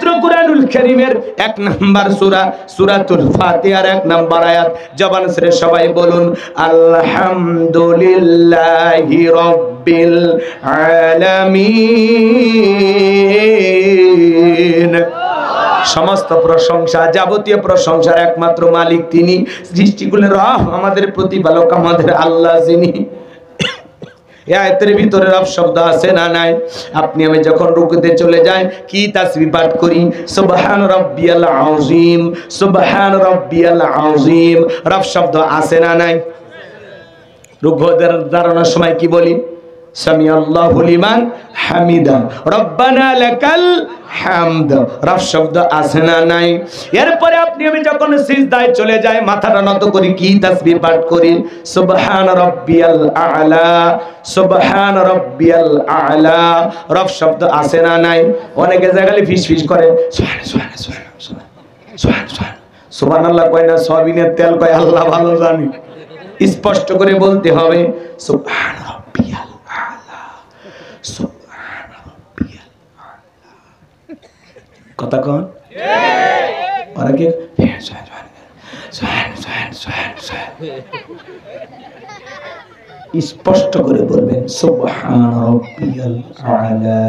পবিত্র কুরআনুল কারীমের 1 নাম্বার সূরা সূরাতুল ফাতিহার 1 নাম্বার আয়াত জবান ছেড়ে সবাই বলুন আলহামদুলিল্লাহি রাব্বিল আলামিন। সমস্ত প্রশংসা, যাবতীয় প্রশংসার একমাত্র মালিক তিনি, সৃষ্টিকুলের আমাদের প্রতিপালক আমাদের আল্লাহ যিনি। এই আয়াতের ভিতরে রব শব্দ আছে না নাই? আপনি আমি যখন রুকুতে চলে যাই কি তাসবিহ পাঠ করি? সুবহান রাব্বিয়াল আযীম, সুবহান রাব্বিয়াল আযীম। রব শব্দ আছে না নাই? রুকুতে দাঁড়ানোর সময় কি বলি? সামি আল্লাহু লিমান হামিদা, রব্বানা লাকাল হামদ। রব শব্দ আছে না নাই? এরপরে আপনি আমি যখন সিজদায় চলে যাই মাথাটা নত করি কি তাসবিহ পাঠ করি? সুবহান রাব্বিয়াল আ'লা, সুবহান রাব্বিয়াল আ'লা। রব শব্দ আছে না নাই? অনেকে জায়গায় ফিস করে সুবহানাল্লাহ কয় না, সয়াবিনের তেল কয় আল্লাহ ভালো জানে। স্পষ্ট করে বলতে হবে সুবহান রাব্বিয়াল আ'লা, সুবহান রাব্বিয়াল আ'লা। কথা কোন ওরা কি স্পষ্ট করে বলবেন সুবহান রাব্বিয়াল আ'লা।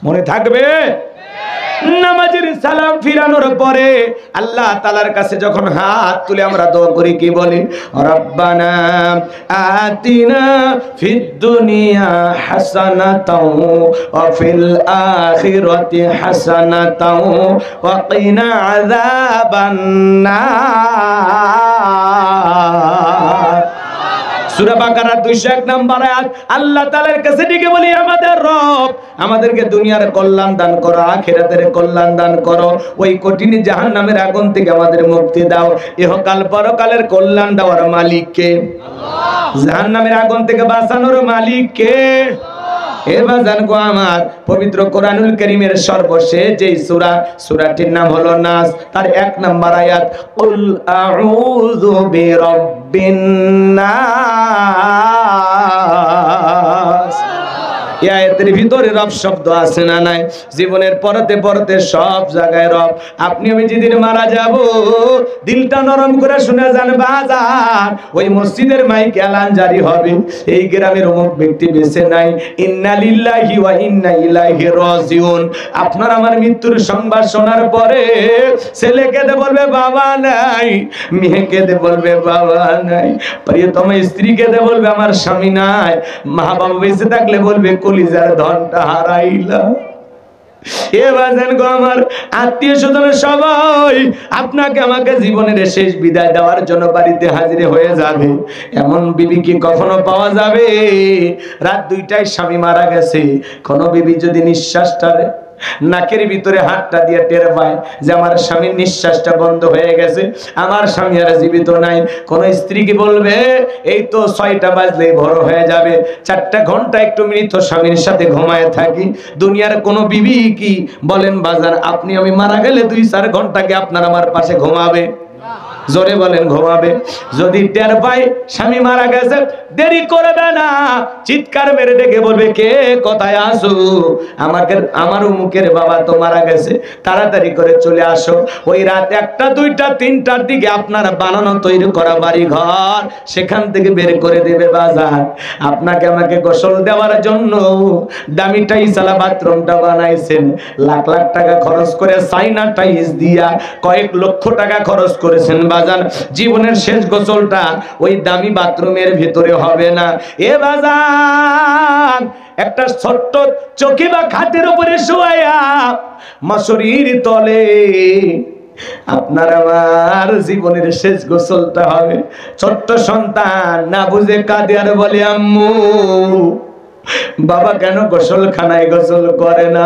মনে থাকবে? নামাজের সালাম ফিরানোর পরে আল্লাহ তাআলার কাছে যখন হাত তুলে আমরা দোয়া করি কি বলি? রব্বানা আতিনা ফিদ দুনিয়া হাসানাতাও ওয়া ফিল আখিরাতি হাসানাতাও ওয়া কিনা আযাবান নার। সূরা বাকারার 201 নম্বর আয়াত। আল্লাহ তাআলার কাছে ডেকে বলি আমাদের রব আমাদেরকে দুনিয়ার কল্যাণ দান করো, আখিরাতের কল্যাণ দান করো, ওই কঠিন জাহান্নামের আগুন থেকে আমাদের মুক্তি দাও। ইহকাল পরকালের কল্যাণ দেওয়ার মালিক কে? আল্লাহ। জাহান্নামের আগুন থেকে বাঁচানোর মালিক কে? এবার জানগো আমার পবিত্র কোরআনুল কারীমের সর্বশেষ যেই সূরা, সূরাটির নাম হলো নাস, তার 1 নাম্বার আয়াত কুল আউযু বিরাব্বিন নাস। এই আয়াতের ভিতরে রব শব্দ আছে না নাই? জীবনের পরতে পরতে সব জায়গায় রব। আপনি আমি যেদিন মারা যাব দিলটা নরম করে শুনে যান বাজার, ওই মসজিদের মাইকে এলান জারি হবে এই গ্রামের অমুক ব্যক্তি বেঁচে নাই, ইন্না লিল্লাহি ওয়া ইন্না ইলাইহি রাজিউন। আপনার আমার মৃত্যুর সংবাদ শোনার পরে ছেলে কেঁদে বলবে বাবা নাই, মেয়ে কেঁদে বলবে বাবা নাই, প্রিয়তম স্ত্রী কেঁদে বলবে আমার স্বামী নাই, মা বাবা বেঁচে থাকলে বলবে কলিজার ধনটা হারাইলা। এ বাজান গো আমার আত্মীয় স্বজনের সবাই আপনাকে আমাকে জীবনের শেষ বিদায় দেওয়ার জন্য বাড়িতে হাজির হয়ে যাবে। এমন বিবি কি কখনো পাওয়া যাবে? রাত 2টায় স্বামী মারা গেছে, কোন বিবি যদি নিঃশ্বাসটা নাকের ভিতরে হাতটা দিয়ে টের পায় যে আমার স্বামীর নিঃশ্বাসটা বন্ধ হয়ে গেছে, আমার স্বামী আর জীবিত নাই, কোন স্ত্রী কি বলবে এই তো 6টা বাজলেই ভোর হয়ে যাবে, 4টা ঘন্টা একটু মৃত স্বামীর সাথে ঘুমায় থাকি? দুনিয়ার কোন বিবি কি বলেন বাজার আপনি আমি মারা গেলে 2-4 ঘন্টাকে আপনার আমার পাশে ঘুমাবে? জোরে বলেন ঘুমাবে? যদি টের পায় স্বামী মারা গেছে দেরি করবে না, চিৎকার মেরে ডেকে বলবে কে কোথায় আসো, আমাকে আমার মুখের বাবা তো মারা গেছে, তাড়াতাড়ি করে চলে আসো। ওই রাত 1টা 2টা 3টার দিকে আপনার বানানো তৈরি করা বাড়ি ঘর সেখান থেকে বের করে দেবে বাজার। আপনাকে আমাকে গোসল দেওয়ার জন্য দামি টাইলসওয়ালা বাথরুমটা বানাইছেন, লাখ লাখ টাকা খরচ করে চাইনা টাইলস দিয়া কয়েক লক্ষ টাকা খরচ করেছেন বাজার, জীবনের শেষ গোসলটা ওই দামি বাথরুমের ভিতরে হবে না। এ বাজার একটা ছোট্ট চৌকি বা খাটের উপরে শোয়া মশারির তলে আপনার আমার জীবনের শেষ গোসলটা হবে। ছোট্ট সন্তান না বুঝে কাঁদে আর বলে আম্মু বাবা কেন গোসলখানায় গোসল করে না,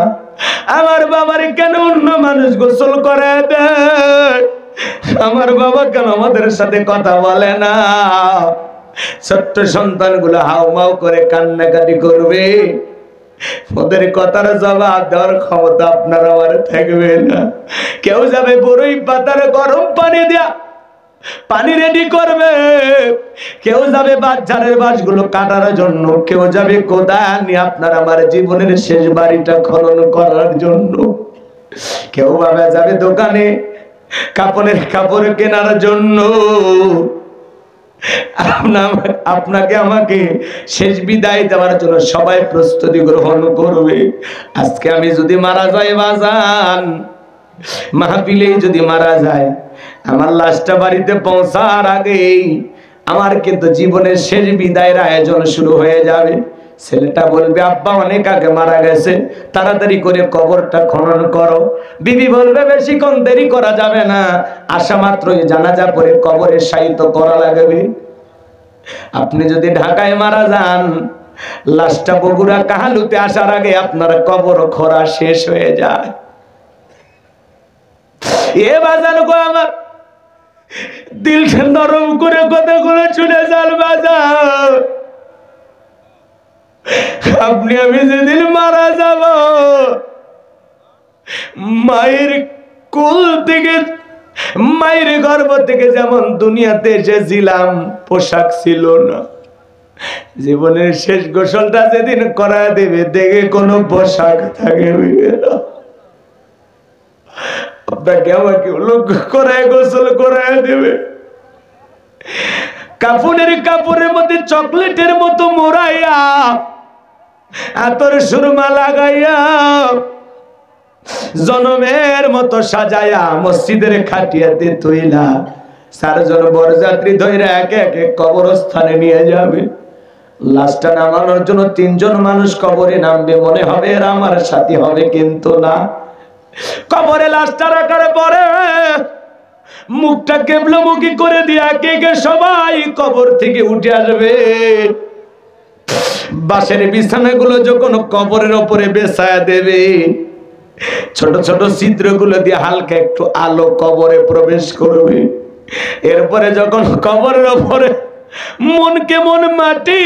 আমার বাবার কেন অন্য মানুষ গোসল করে দেয়, আমার বাবা কেন আমাদের সাথে কথা বলে না। ছোট্ট সন্তানগুলো হাউমাউ করে কান্নাকাটি করবে, ওদের কথার জবাব দেওয়ার ক্ষমতা আপনার আমার থাকবে না। কেউ যাবে বড়ই পাতার গরম পানি দেয়া পানি রেডি করবে, কেউ যাবে বাচ্চাদের বাঁশগুলো কাটার জন্য, কেউ যাবে কোদাল নিয়ে আপনার আমার জীবনের শেষ বাড়িটা খনন করার জন্য। কেউ বাবা যাবে দোকানে কাপড়ের কাপড় কেনার জন্য, আপনাকে আমাকে শেষ বিদায় দেওয়ার জন্য সবাই প্রস্তুতি গ্রহণ করবে। আজকে আমি যদি মারা যাই বাজান, মাহফিলেই যদি মারা যায়, আমার লাশটা বাড়িতে পৌঁছার আগেই আমার কিন্তু জীবনের শেষ বিদায়ের আয়োজন শুরু হয়ে যাবে। ছেলেটা বলবে আব্বা অনেক আগে মারা গেছে, তাড়াতাড়ি করে কবরটা খনন করো। বিবি বলবে বেশিক্ষণ দেরি করা যাবে না, আসা মাত্রই জানাজা পড়ে কবরে শায়িত করা লাগবে। আপনি যদি ঢাকায় মারা যান, লাশটা বগুড়া কাহালুতে আসার আগে আপনার কবর খোঁড়া শেষ হয়ে যায়। এ বাজান গো আমার, দিলটা নরম করে কথাগুলো শুনে যান বাজান। আপনি আমি যেদিন মারা যাব, মায়ের কোল থেকে, মায়ের গর্ভ থেকে যেমন দুনিয়াতে এসেছিলাম, পোশাক ছিল না। জীবনের শেষ গোসলটা যেদিন করা দেবে, দেখে কোনো পোশাক থাকবে না। আপনাকে আমাকে লক্ষ্য করায় গোসল করায় দেবে, কাপড়ের মধ্যে চকলেটের মতো মোড়াইয়া, আতর সুরমা লাগাইয়া, জনমের মতো সাজায়া, মসজিদের খাটিয়াতে তুইলা 4 জন বরযাত্রী ধইরা একে একে কবরস্থানে নিয়ে যাবে। লাশটা নামানোর জন্য 3 জন মানুষ কবরে নামবে, মনে হবে এরা আমার সাথী হবে, কিন্তু না। কবরে লাশটা রাখার পরে মুখটা কেবলমুখী করে দিয়ে একে একে সবাই কবর থেকে উঠে আসবে। বাঁশের বিছানাগুলো যখন কবরের উপরে বেছায়া দেবে, ছোট ছোট ছিদ্রগুলো দিয়ে হালকা একটু আলো কবরে প্রবেশ করবে। এরপরে যখন কবরের উপরে মনকে মন মাটি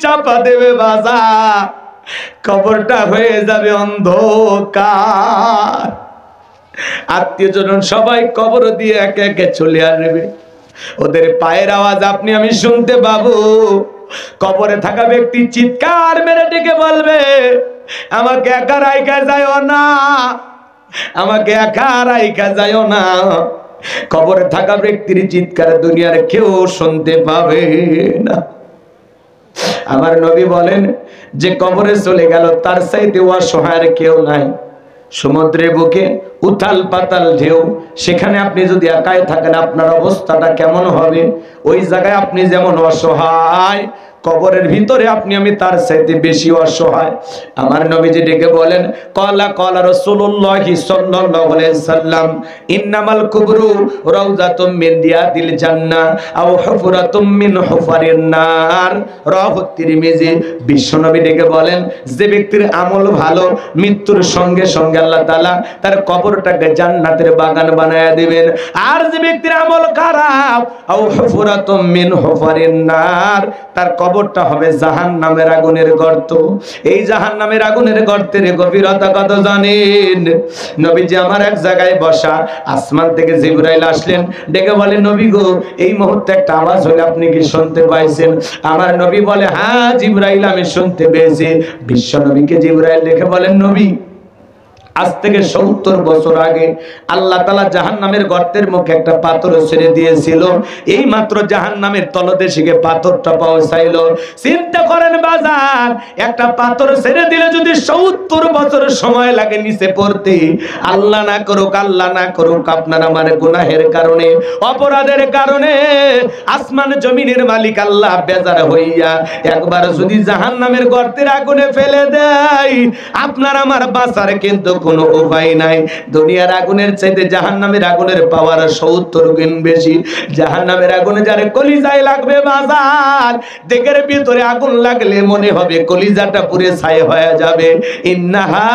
চাপা দেবে বাজা, কবরটা হয়ে যাবে অন্ধকার। আত্মীয় স্বজন সবাই কবর দিয়ে একে একে চলে আসবে। ওদের পায়ের আওয়াজ আপনি আমি শুনতে পাবো। কবরে থাকা ব্যক্তি চিৎকার মেরে ডেকে বলবে, আমাকে একা রাইখা যাইও না, আমাকে একা রাইখা যাইও না। কবরে থাকা ব্যক্তির চিৎকার দুনিয়ার কেউ শুনতে পাবে না। আমার নবী বলেন, যে কবরে চলে গেল তার চাইতে অসহায় কেউ নাই। সমুদ্রের বুকে উথাল পাতাল ঢেউ, সেখানে আপনি যদি একাই থাকেন আপনার অবস্থাটা কেমন হবে? ওই জায়গায় আপনি যেমন অসহায়, কবরের ভিতরে আপনি আমি তার চাইতে বেশি অসহায়। আমার নবীজি ডেকে বলেন, ক্বালা ক্বালা রাসূলুল্লাহি সাল্লাল্লাহু আলাইহি সাল্লাম, ইন্নামাল কুবরু রাউযাতুম মিন রিয়াদিল জান্নাহ আও হুফরাতুম মিন হুফারিন নার। রাওয়াহু তিরমিজি। বিশ্বনবী ডেকে বলেন, যে ব্যক্তির আমল ভালো, মৃত্যুর সঙ্গে সঙ্গে আল্লাহ তাআলা তার কবরটাকে জান্নাতের বাগান বানায়া দিবেন। আর যে ব্যক্তির আমল খারাপ, আও হুফরাতুম মিন হুফারিন নার, তার কবরটা হবে জাহান্নামের আগুনের গর্ত। এই জাহান্নামের আগুনের গর্তের গভীরতা কত জানেন? নবীজি আমার এক জায়গায় বসা, আসমান থেকে জিবরাইল আসলেন, ডেকে বলেন, নবী গো, এই মুহূর্তে একটা আওয়াজ হলো, আপনি কি শুনতে পাইছেন? আমার নবী বলে, হ্যাঁ জিবরাইল, আমি শুনতে পেয়েছি। বিশ্ব নবীকে জিবরাইল ডেকে বলেন, নবী, আজ থেকে 70 বছর আগে আল্লাহ তাআলা জাহান্নামের গর্তের মুখে একটা পাথর ছেড়ে দিয়েছিল। এই মাত্র জাহান্নামের তলদেশে পাথরটা পৌঁছাইল। চিন্তা করেন বাজার, একটা পাথর ছেড়ে দিলে যদি 70 বছর সময় লাগে নিচে পড়তে, আল্লাহ না করুক আপনার আমার গুনাহের কারণে, অপরাধের কারণে আসমান জমিনের মালিক আল্লাহ বেজার হইয়া একবার যদি জাহান্নামের গর্তের আগুনে ফেলে দেয়, আপনার আমার বাঁচার কিন্তু কোনো উপায় নাই। দুনিয়ার আগুনের চাইতে জাহান্নামের আগুনের পাওয়ার 70 গুণ বেশি। জাহান্নামের আগুনে যারে কলিজায় লাগবে বাজার, দেহের ভিতরে আগুন লাগলে মনে হবে কলিজাটা পুড়ে ছাই হয়ে যাবে। ইন্নাহা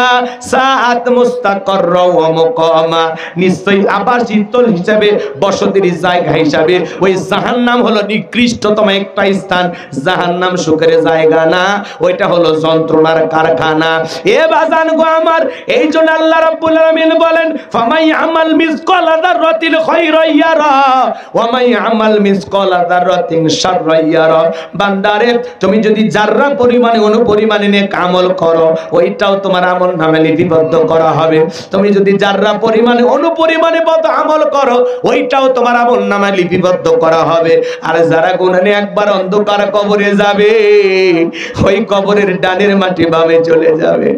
সাআত মুস্তাকাররা ওয়া মুকামা, নিশ্চয়ই আবাসস্থল হিসাবে, বসতির জায়গা হিসাবে ওই জাহান্নাম হলো নিকৃষ্টতম একটা স্থান। জাহান্নাম সুখের জায়গা না, ওইটা হলো যন্ত্রণার কারখানা। এ বাজান গো আমার, এই জন্য আল্লাহ রাব্বুল আলামিন বলেন ফামাই আমাল মিসকালা যাররাতিন খায়রান ইয়ারা ওয়া মাই আমাল মিসকালা যাররাতিন শাররান ইয়ারা। বান্দারে তুমি যদি যাররা পরিমাণে অনুপরিমাণে নেক আমল করো ওইটাও তোমার আমল নামে লিপিবদ্ধ করা হবে। তুমি যদি যাররা পরিমাণে অনুপরিমাণে বদ আমল করো ওইটাও তোমার আমল নামে লিপিবদ্ধ করা হবে। আর যারা গুনাহ নিয়ে একবার অন্ধকার কবরে যাবে ওই কবরের ডানের মাটি বামে চলে যাবে,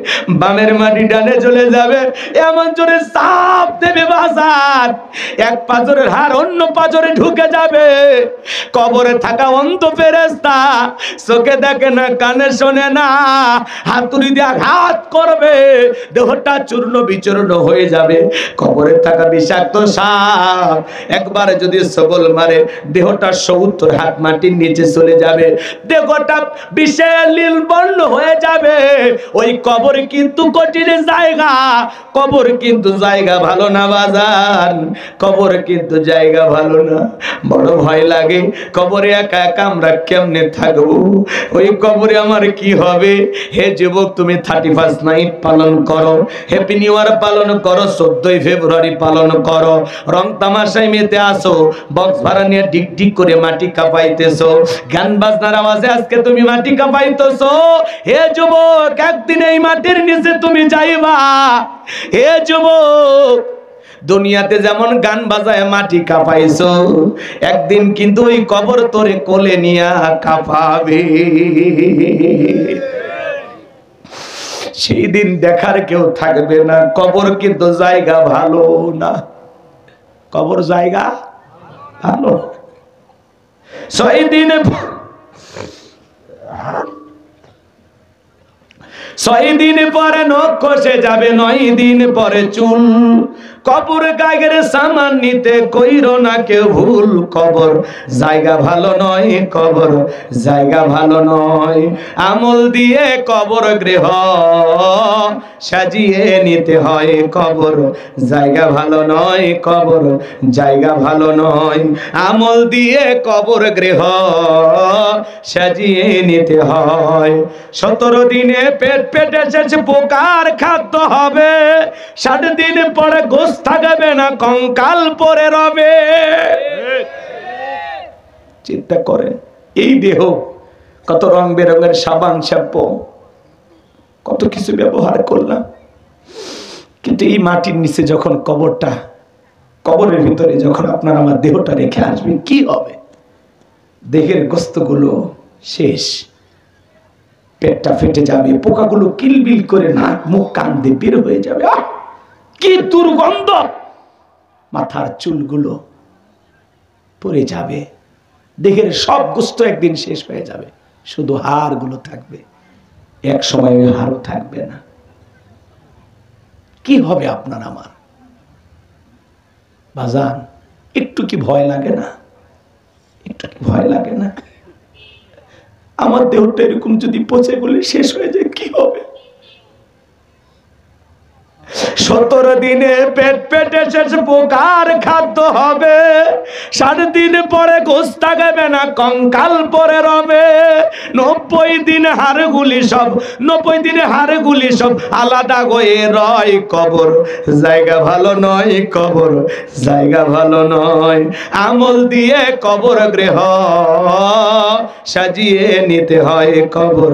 বামের মাটি ডানে চলে যাবে। এমন জোরে চাপ দেবে বাজার, এক পাজরের হাড় অন্য পাজরে ঢুকে যাবে। কবরে থাকা অন্ধ ফেরেশতা চোখে দেখে না, কানে শোনে না, হাতুড়ি দিয়ে আঘাত করবে, দেহটা চূর্ণ বিচূর্ণ হয়ে যাবে। কবরে থাকা বিষাক্ত সাপ একবার যদি সবল মারে দেহটা 70 হাত মাটির নিচে চলে যাবে, দেহটা বিষে নীল বর্ণ হয়ে যাবে। ওই কবর কিন্তু কঠিন জায়গা, কবর কিন্তু জায়গা ভালো না বাজান, কবর কিন্তু জায়গা ভালো না। বড় ভয় লাগে কবরে একা একা আমরা কেমনে থাকবো, ওই কবরে আমার কি হবে। হে যুবক তুমি 31 নাইট পালন করো, হ্যাপি নিউ ইয়ার পালন করো, 14ই ফেব্রুয়ারি পালন করো, রং তামাশায় মেতে আসো, বক্স ভাড়া নিয়ে ডিক ডিক করে মাটি কাঁপাইতেছো, গান বাজনার আওয়াজে আজকে তুমি মাটি কাঁপাইতেছো। হে যুবক একদিন এই মাটির নিচে তুমি যাইবা। হে যুবক দুনিয়াতে যেমন গান বাজায় মাটি কাঁপাইছো, একদিন কিন্তু ওই কবর তোরে কোলে নিয়া কাঁপাবে। সেই দিন দেখার কেউ থাকবে না। কবর কিন্তু জায়গা ভালো না, কবর জায়গা ভালো। 6 দিন পরে নখ খসে যাবে, 9 দিন পরে চুল। কবর গায়ের সামান নিতে কইরো না কেউ ভুল। কবর জায়গা ভালো নয়, কবর জায়গা ভালো নয়। আমল দিয়ে কবর গৃহ সাজিয়ে নিতে হয়, কবর জায়গা ভালো নয়, কবর জায়গা ভালো নয়। আমল দিয়ে কবর গৃহ সাজিয়ে নিতে হয়। 17 দিনে পেট পেটে শেষ পোকার খাদ্য হবে, 60 দিন পরে গোস্ত থাকবে না, কঙ্কাল পরে রবে। চিন্তা করেন এই দেহ কত রং বেরঙের সাবান শ্যাম্পু কত কিছু ব্যবহার করলাম, কিন্তু এই মাটির নিচে যখন কবরটা, কবরের ভিতরে যখন আপনার আমার দেহটা রেখে আসবেন কি হবে। দেহের গোস্তগুলো শেষ, পেটটা ফেটে যাবে, পোকাগুলো কিলবিল করে নাক মুখ কান দিয়ে বের হয়ে যাবে। কি দুর্গন্ধ, মাথার চুলগুলো পড়ে যাবে, দেহের সব গোস্ত একদিন শেষ হয়ে যাবে, শুধু হাড়গুলো থাকবে। এক সময় ওই হাড়ও থাকবে না। কি হবে আপনার আমার বাজান? একটু কি ভয় লাগে না? একটু কি ভয় লাগে না? আমার দেহটা এরকম যদি পচে গলে শেষ হয়ে যায় কি হবে? 17 দিনে পেট পেটে শেষ পোকার খাদ্য হবে, 60 দিন পরে গোস্ত থাকবে না, কঙ্কাল পরে রবে। 90 দিন হাড়গুলি সব, 90 দিনে হাড়গুলি সব আলাদা হয়ে রয়। কবর জায়গা ভালো নয়, কবর জায়গা ভালো নয়। আমল দিয়ে কবর গৃহ সাজিয়ে নিতে হয়, কবর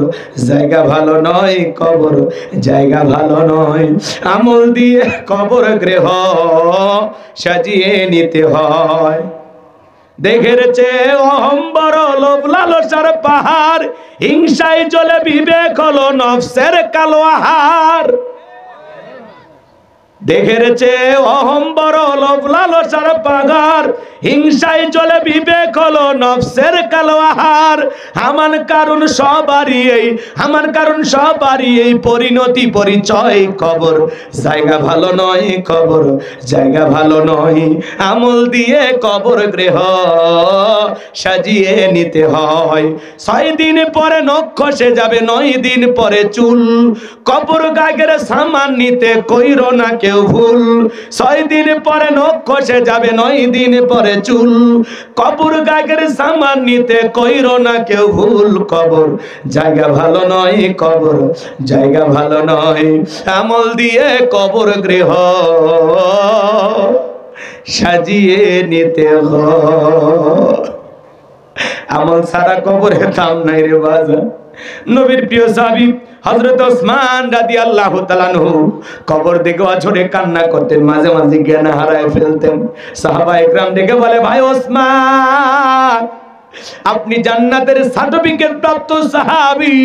জায়গা ভালো নয়, কবর জায়গা ভালো নয়। আমল দিয়ে কবর গৃহ সাজিয়ে নিতে হয়। দেখের চেয়ে অহম বড়, লোভ লালসার পাহাড়, হিংসায় জ্বলে বিবেক হলো নফসের কালো আহার। দেখের চেয়ে অহম বড়, লোভ লালসার পাহাড়, হিংসায় জ্বলে বিবেক হলো নফসের কালো আহার। আমার কারণ সবারই এই, আমার কারণ সবারই এই পরিণতি পরিচয়। কবর জায়গা ভালো নয়, কবর জায়গা ভালো নয়। আমল দিয়ে কবর গৃহ সাজিয়ে নিতে হয়। 6 দিন পরে নখ খসে যাবে, 9 দিন পরে চুল। কবর গায়ের সামান নিতে কইরো না কেউ কেউ ভুল, 6 দিন পরে নখ খসে যাবে, 9 দিন পরে চুল। কবর গাগের সামান নিতে কইরো না কেউ ভুল, কবর জায়গা ভালো নয়, কবর জায়গা ভালো নয়। আমল দিয়ে কবর গৃহ সাজিয়ে নিতে হয়। আমল ছাড়া কবরে দাম নাই রে বাজার। নবীর প্রিয় সাহাবী হযরত ওসমান রাদিয়াল্লাহু তাআলা আনহু কবর দেখে অঝরে কান্না করতেন, মাঝে মাঝে জ্ঞান হারায় ফেলতেন। সাহাবা একরাম ডেকে বলে, ভাই ওসমান, আপনি জান্নাতের সার্টিফিকেট প্রাপ্ত সাহাবী,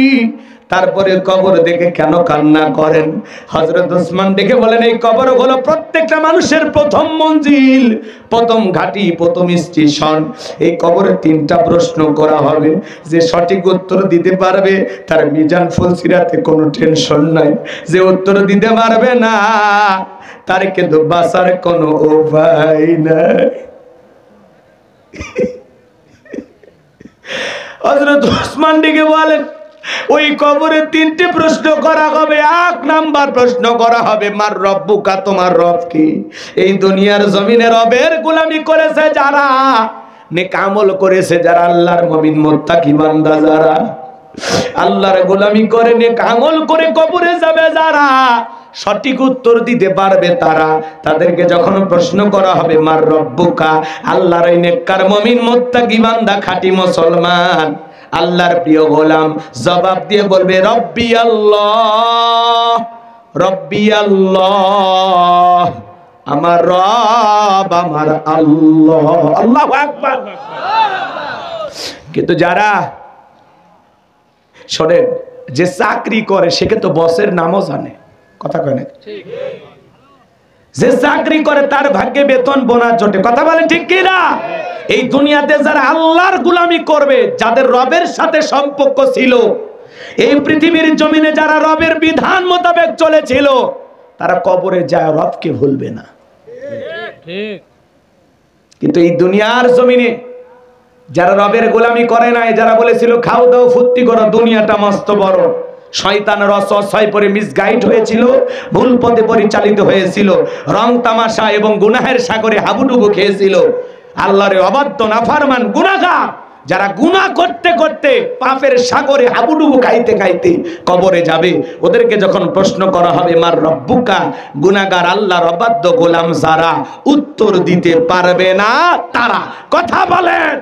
তারপরে কবর দেখে কেন কান্না করেন? হযরত ওসমান দেখে বলেন, এই কবর হলো প্রত্যেকটা মানুষের প্রথম মঞ্জিল, প্রথম ঘাঁটি, প্রথম স্টেশন। এই কবরে 3টা প্রশ্ন করা হবে, যে সঠিক উত্তর দিতে পারবে তার মিজান ফুলসিরাতে কোনো টেনশন নাই, যে উত্তর দিতে পারবে না তার কিন্তু বাঁচার কোনো উপায় নাই। হযরত ওসমান ডেকে বলেন, ওই কবরে 3টে প্রশ্ন করা হবে। 1 নাম্বার প্রশ্ন করা হবে, মার রব্বুকা, তোমার রব কি? এই দুনিয়ার জমিনে রবের গোলামি করেছে যারা, নেক আমল করেছে যারা, আল্লাহর মুমিন মুত্তাকি বান্দা যারা, আল্লাহর গোলামি করে নেক আমল করে কবরে যাবে যারা, সঠিক উত্তর দিতে পারবে তারা, তাদেরকে যখন প্রশ্ন করা হবে মার রব্বুকা, আল্লাহর এই নেককার মুমিন মুত্তাকি বান্দা খাঁটি মুসলমান আল্লাহর প্রিয় গোলাম জবাব দিয়ে বলবে রব্বি আল্লাহ, রব্বি আল্লাহ, আমার রব আমার আল্লাহ। আল্লাহু আকবার। কিন্তু যারা শোনেন, যে চাকরি করে সে কিন্তু বসের নামও জানে, কথা কয় না? যে চাকরি করে তার ভাগ্যে বেতন বোনাস জোটে, কথা বলেন ঠিক কি না? এই দুনিয়াতে যারা আল্লাহর গোলামি করবে, যাদের রবের সাথে সম্পর্ক ছিল, এই পৃথিবীর জমিনে যারা রবের বিধান মোতাবেক চলেছিল, তারা কবরে যায় রবকে ভুলবে না। কিন্তু এই দুনিয়ার জমিনে যারা রবের গোলামি করে নাই, যারা বলেছিল খাও দাও ফুর্তি করো, দুনিয়াটা মস্ত বড়, শয়তানের অসহায় পরে মিসগাইড হয়েছিল, ভুল পথে পরিচালিত হয়েছিল, রং তামাশা এবং গুনাহের সাগরে হাবুডুবু খেয়েছিল। আল্লাহর অবাধ্য নাফরমান গুনাহগার যারা গুনাহ করতে করতে পাপের সাগরে হাবুডুবু খাইতে খাইতে কবরে যাবে, ওদেরকে যখন প্রশ্ন করা হবে মার রব্বুকা, গুনাহগার আল্লাহর অবাধ্য গোলাম যারা, উত্তর দিতে পারবে না তারা। কথা বলেন।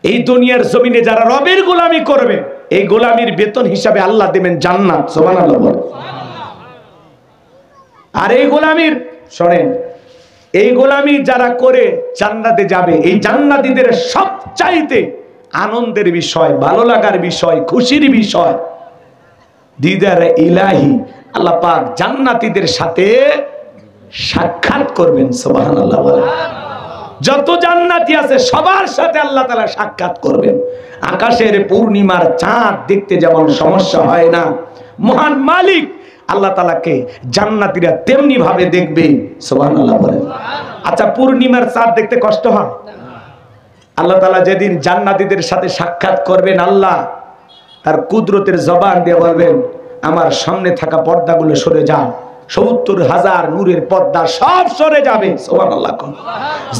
এই দুনিয়ার জমিনে যারা রবের গোলামি করবে, এই গোলামির বেতন হিসাবে আল্লাহ দেবেন জান্নাত। সুবহানাল্লাহ বলেন। আর এই গোলামির, শোনেন, এই গোলামি যারা করে জান্নাতে যাবে, এই জান্নাতীদের সবচাইতে আনন্দের বিষয়, ভালো লাগার বিষয়, খুশির বিষয়, দিদার ইলাহি, আল্লাহ পাক জান্নাতীদের সাথে সাক্ষাৎ করবেন। সুবহানাল্লাহ বলেন। যত জান্নাতি আছে সবার সাথে আল্লাহ তাআলা সাক্ষাৎ করবেন। আকাশের পূর্ণিমার চাঁদ দেখতে যেমন সমস্যা হয় না, মহান মালিক আল্লাহ তাআলাকে জান্নাতীরা তেমনি ভাবে দেখবে। সুবহানাল্লাহ বলেন। আচ্ছা, পূর্ণিমার চাঁদ দেখতে কষ্ট হয়? আল্লাহ তাআলা যেদিন জান্নাতীদের সাথে সাক্ষাৎ করবেন, আল্লাহ তার কুদরতের জবান দিয়ে বলবেন, আমার সামনে থাকা পর্দাগুলো সরে যাও, ৭০,০০০ নূরের পর্দা সব সরে যাবে। সুবহানাল্লাহ।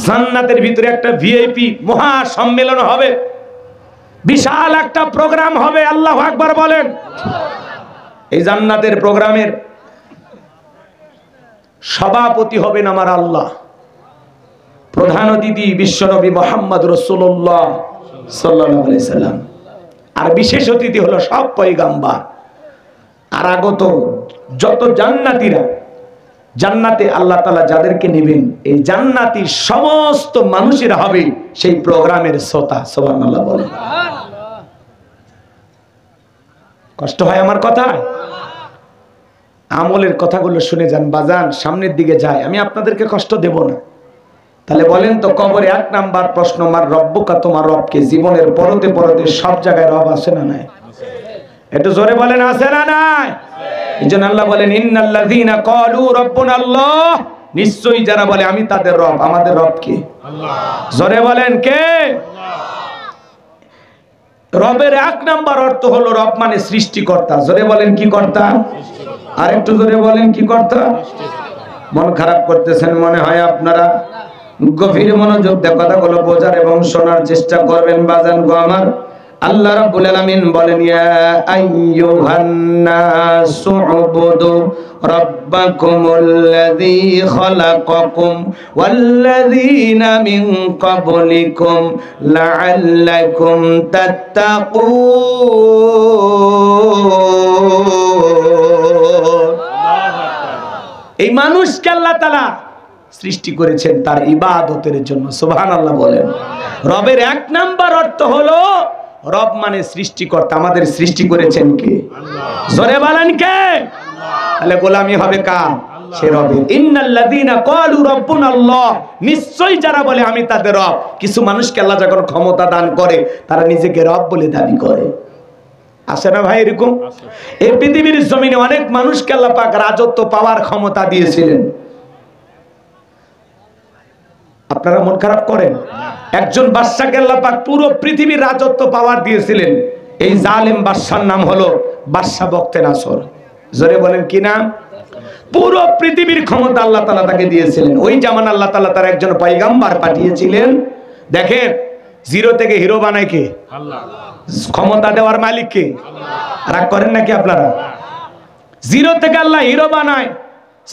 জান্নাতের ভিতরে একটা ভিআইপি মহা সম্মেলন হবে, বিশাল একটা প্রোগ্রাম হবে। আল্লাহু আকবার বলেন। এই জান্নাতের প্রোগ্রামের সভাপতি হবেন আমার আল্লাহ, প্রধান অতিথি বিশ্বনবী মুহাম্মদ রাসূলুল্লাহ সাল্লাল্লাহু আলাইহি সাল্লাম, আর বিশেষ অতিথি হলো সব পয়গম্বর। আর আগত যত জান্নাতীরা, জান্নাতে আল্লাহ তাআলা যাদেরকে নেবেন, এই জান্নাতি সমস্ত মানুষেরা হবে সেই প্রোগ্রামের শ্রোতা। সুবহানাল্লাহ বলেন। কষ্ট হয় আমার কথা? আমলের কথাগুলো শুনে যান বাজান, সামনের দিকে যায়, আমি আপনাদেরকে কষ্ট দেব না। তাহলে বলেন তো, কবরে 1 নাম্বার প্রশ্ন মার রব্বুকা, তোমার রবকে। জীবনের পরতে পরতে সব জায়গায় রব আছে না নাই? একটু জোরে বলেন, আছে না নাই? এইজন্য আল্লাহ বলেন ইন্নাল্লাযীনা ক্বালু রাব্বুনা আল্লাহ, নিশ্চয়ই যারা বলে আমি তাদের রব। আমাদের রব কে? আল্লাহ। জোরে বলেন কে? আল্লাহ। রবের এক নাম্বার অর্থ হলো রব মানে সৃষ্টিকর্তা। জোরে বলেন কি কর্তা? আর একটু জোরে বলেন কি কর্তা? মন খারাপ করতেছেন মনে হয় আপনারা, গভীর মনোযোগ দিয়ে কথাগুলো বোঝার এবং শোনার চেষ্টা করবেন বাজান গো আমার। আল্লাহ রাব্বুল আলামিন বলেন, ইয়া আইয়ুহান নাসু উবুদু রাব্বাকুমুল্লাযী খালাকাকুম ওয়াল্লাযীনা মিন ক্বাবলিকুম লাআল্লাকুম তাত্তাকুন। এই মানুষকে আল্লাহ তাআলা সৃষ্টি করেছেন তার ইবাদতের জন্য। সুবহানাল্লাহ বলেন। রবের এক নাম্বার অর্থ হলো রব মানে সৃষ্টিকর্তা। আমাদের সৃষ্টি করেছেন কে? জোরে বলেন কে? তাহলে গোলামি হবে কার? সে রবের। ইন্নাল্লাযীনা ক্বালু রাব্বুনাল্লাহ, নিশ্চয়ই যারা বলে আমি তাদের রব। কিছু মানুষকে আল্লাহ যখন ক্ষমতা দান করে তারা নিজেকে রব বলে দাবি করে। আছে না ভাই এরকম? এই পৃথিবীর জমিনে অনেক মানুষকে আল্লাহ পাক রাজত্ব পাওয়ার ক্ষমতা দিয়েছিলেন। আপনারা মন খারাপ করেন? একজন বাদশাকে আল্লাহ পাক পুরো পৃথিবীর রাজত্ব পাওয়ার দিয়েছিলেন। এই জালেম বাদশার নাম হলো বাদশা বখতে নাসর। জোরে বলেন কি নাম? পুরো পৃথিবীর ক্ষমতা আল্লাহ তাআলা তাকে দিয়েছিলেন। ওই জামান আল্লাহ তাআলা তার একজন পয়গম্বর পাঠিয়েছিলেন। দেখেন, জিরো থেকে হিরো বানায় কে? আল্লাহ। ক্ষমতা দেওয়ার মালিক কে? আল্লাহ। রাগ করেন নাকি আপনারা? জিরো থেকে আল্লাহ হিরো বানায়,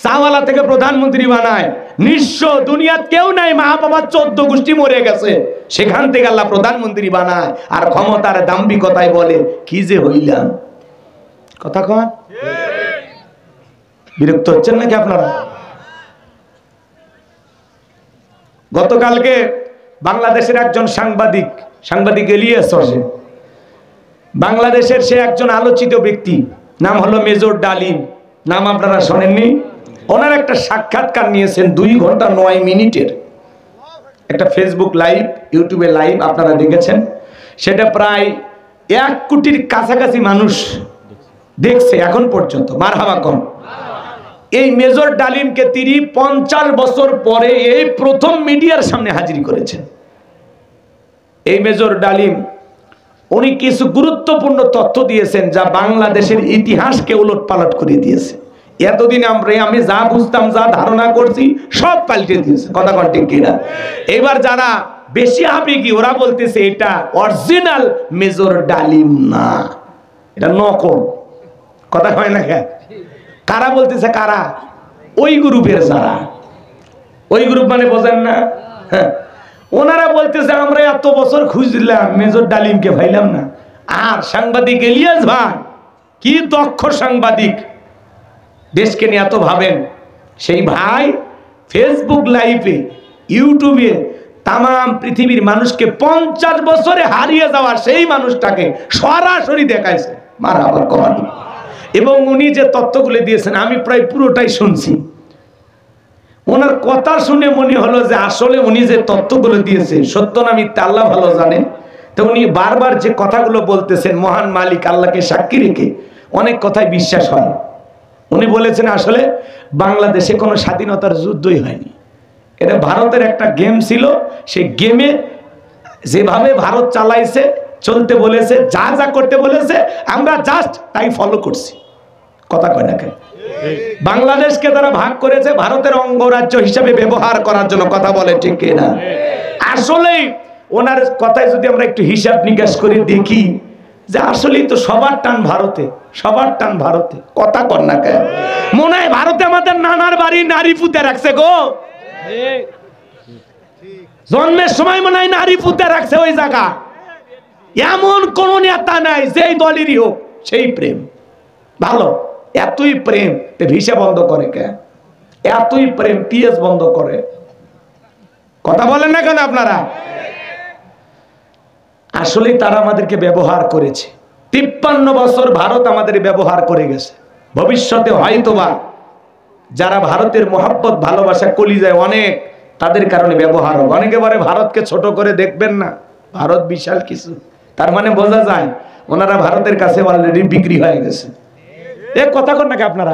সাওয়ালা থেকে প্রধানমন্ত্রী বানায়। নিঃস্ব দুনিয়াত কেউ নাই, মা বাবা 14 গোষ্ঠী মরে গেছে, সেখান থেকে আল্লাহ প্রধানমন্ত্রী বানায়। আর ক্ষমতার দাম্ভিকতায় বলে কি যে হইলাম। কথা কন, বিরক্ত হচ্ছেন নাকি আপনারা? গতকালকে বাংলাদেশের একজন সাংবাদিক ইলিয়াস হোসেন, বাংলাদেশের সে একজন আলোচিত ব্যক্তি, নাম হলো মেজর ডালিম। নাম আপনারা শোনেননি? ওনার একটা সাক্ষাৎকার নিয়েছেন 2 ঘন্টা 9 মিনিটের একটা ফেসবুক লাইভ, ইউটিউবে লাইভ আপনারা দেখেছেন। সেটা প্রায় 1 কোটির কাছাকাছি মানুষ দেখছে এখন পর্যন্ত। মারহাবা কম। এই মেজর ডালিমকে তিনি 50 বছর পরে এই প্রথম মিডিয়ার সামনে হাজির করেছেন। এই মেজর ডালিম উনি কিছু গুরুত্বপূর্ণ তথ্য দিয়েছেন যা বাংলাদেশের ইতিহাসকে উলটপালট করে দিয়েছে। এতদিন আমি যা বুঝতাম, যা ধারণা করছি, সব পাল্টে দিয়েছে। কথা কোন ঠিক কিনা? এবার যারা বেশি আবেগী ওরা বলতেছে এটা অরিজিনাল মেজর ডালিম না, এটা নকল। কথা হয় না? কারা বলতেছে? কারা? ওই গ্রুপের যারা। ওই গ্রুপ মানে বোঝেন না? হ্যাঁ, ওনারা বলতেছে আমরা এত বছর খুঁজলাম মেজর ডালিমকে পাইলাম না। আর সাংবাদিক ইলিয়াস ভাই কি দক্ষ সাংবাদিক, দেশকে নিয়ে এত ভাবেন। সেই ভাই ফেসবুক লাইভে, ইউটিউবে তাম পৃথিবীর মানুষকে 50 বছরে হারিয়ে যাওয়া সেই মানুষটাকে সরাসরি দেখাইছে। মারহাবা কর। এবং উনি যে তথ্যগুলো দিয়েছেন আমি প্রায় পুরোটাই শুনছি। ওনার কথা শুনে মনে হলো যে আসলে উনি যে তথ্যগুলো দিয়েছে সত্য না মিথ্যা আল্লাহ ভালো জানেন। তো উনি বারবার যে কথাগুলো বলতেছেন মহান মালিক আল্লাহকে সাক্ষী রেখে অনেক কথাই বিশ্বাস হয়। উনি বলেছেন আসলে বাংলাদেশে কোনো স্বাধীনতার যুদ্ধই হয়নি, এটা ভারতের একটা গেম ছিল। সেই গেমে যেভাবে ভারত চালাইছে, চলতে বলেছে, যা যা করতে বলেছে আমরা জাস্ট তাই ফলো করছি। কথা কয় না কেন? বাংলাদেশকে তারা ভাগ করেছে ভারতের অঙ্গরাজ্য হিসাবে ব্যবহার করার জন্য। কথা বলে ঠিক কিনা? আসলেই ওনার কথায় যদি আমরা একটু হিসাব নিকাশ করে দেখি যে আসলেই তো সবার টান ভারতে, সবার টান ভারতে। কথা কর না কেন? মনে হয় ভারতে আমাদের নানার বাড়ি নারী পুঁতে রাখছে গো। জন্মের সময় মনে হয় নারী পুঁতে রাখছে ওই জায়গা। এমন কোন নেতা নাই যেই দলেরই হোক সেই প্রেম ভালো। এতই প্রেম ভিসা বন্ধ করে কে? এতই প্রেম পিএস বন্ধ করে। কথা বলেন না কেন আপনারা? আসলে তারা আমাদেরকে ব্যবহার করেছে। 53 বছর ভারত আমাদের ব্যবহার করে গেছে। ভবিষ্যতে হয়তোবা যারা ভারতের মহব্বত ভালোবাসা কলিজায় অনেক, তাদের কারণে ব্যবহার হবে। অনেকে বলে ভারতকে ছোট করে দেখবেন না, ভারত বিশাল কিছু। তার মানে বোঝা যায় ওনারা ভারতের কাছে অলরেডি বিক্রি হয়ে গেছে। এ কথা কন নাকি আপনারা?